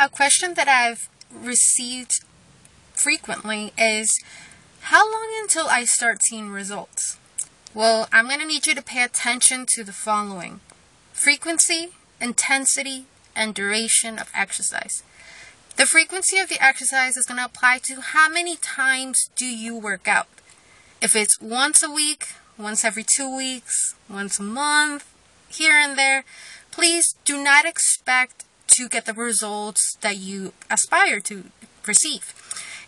a question that I've received frequently is, how long until I start seeing results? Well, I'm going to need you to pay attention to the following: frequency, intensity, and duration of exercise. The frequency of the exercise is going to apply to how many times do you work out. If it's once a week, once every 2 weeks, once a month, here and there, please do not expect to get the results that you aspire to receive.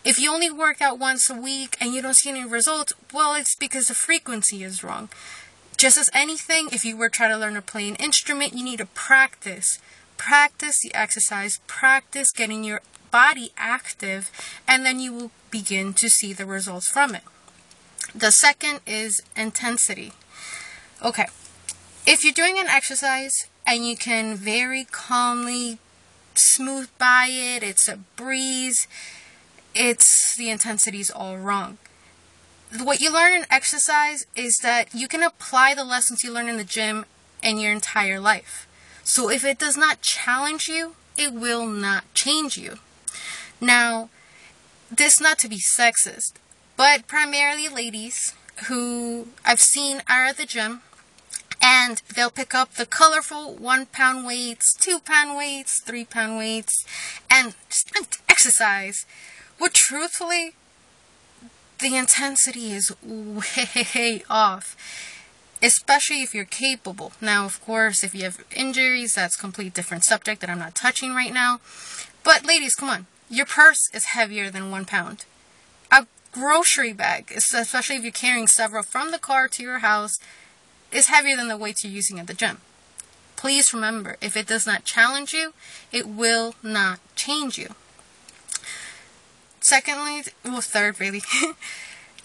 If you only work out once a week and you don't see any results, well, it's because the frequency is wrong. Just as anything, if you were trying to learn to play an instrument, you need to practice. Practice the exercise, practice getting your body active, and then you will begin to see the results from it. The second is intensity. Okay, if you're doing an exercise and you can very calmly smooth by it, it's a breeze, the intensity is all wrong. What you learn in exercise is that you can apply the lessons you learn in the gym in your entire life. So if it does not challenge you, it will not change you. Now, this not to be sexist, but primarily ladies who I've seen are at the gym, and they'll pick up the colorful 1 pound weights, 2 pound weights, 3 pound weights, and exercise. Well, truthfully, the intensity is way off, especially if you're capable. Now, of course, if you have injuries, that's a completely different subject that I'm not touching right now. But ladies, come on. Your purse is heavier than 1 pound. A grocery bag, especially if you're carrying several from the car to your house, is heavier than the weights you're using at the gym. Please remember, if it does not challenge you, it will not change you. Third, really,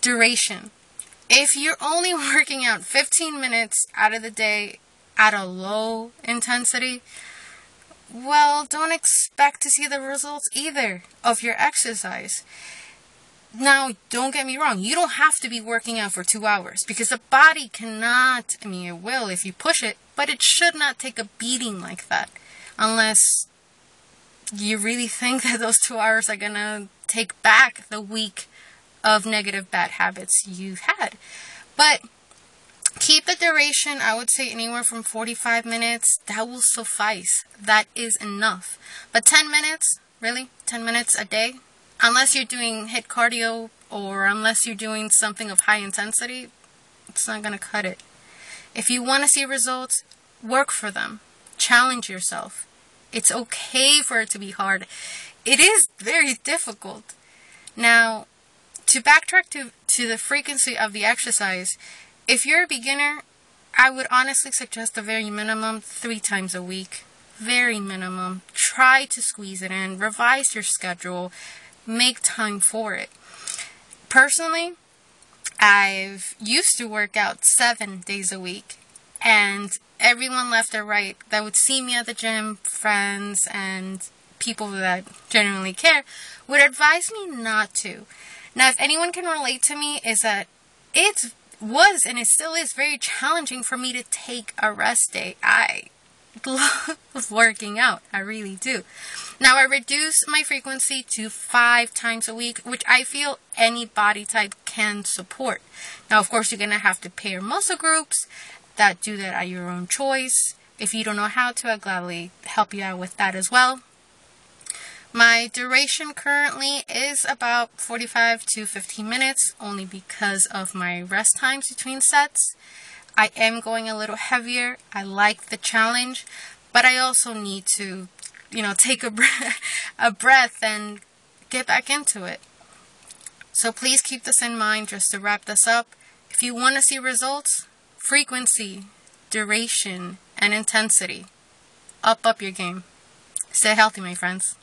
duration. If you're only working out 15 minutes out of the day at a low intensity, well, don't expect to see the results either of your exercise. Now, don't get me wrong, you don't have to be working out for 2 hours, because the body cannot, it will if you push it, but it should not take a beating like that, unless you really think that those 2 hours are going to take back the week of negative bad habits you've had. But keep the duration, I would say anywhere from 45 minutes. That will suffice. That is enough. But 10 minutes, really? 10 minutes a day? Unless you're doing HIIT cardio or unless you're doing something of high intensity, it's not going to cut it. If you want to see results, work for them. Challenge yourself. It's okay for it to be hard. It is very difficult. Now, to backtrack to the frequency of the exercise, if you're a beginner, I would honestly suggest the very minimum 3 times a week. Very minimum. Try to squeeze it in. Revise your schedule. Make time for it. Personally, I've used to work out 7 days a week, and everyone left or right that would see me at the gym, friends and people that genuinely care, would advise me not to. Now, if anyone can relate to me, is that it was and it still is very challenging for me to take a rest day. I love working out. I really do. Now, I reduce my frequency to 5 times a week, which I feel any body type can support. Now, of course, you're going to have to pair muscle groups that do that at your own choice. If you don't know how to, I'll gladly help you out with that as well. My duration currently is about 45 to 15 minutes, only because of my rest times between sets. I am going a little heavier. I like the challenge, but I also need to, take a breath and get back into it. So please keep this in mind just to wrap this up. If you want to see results, frequency, duration, and intensity. Up your game. Stay healthy, my friends.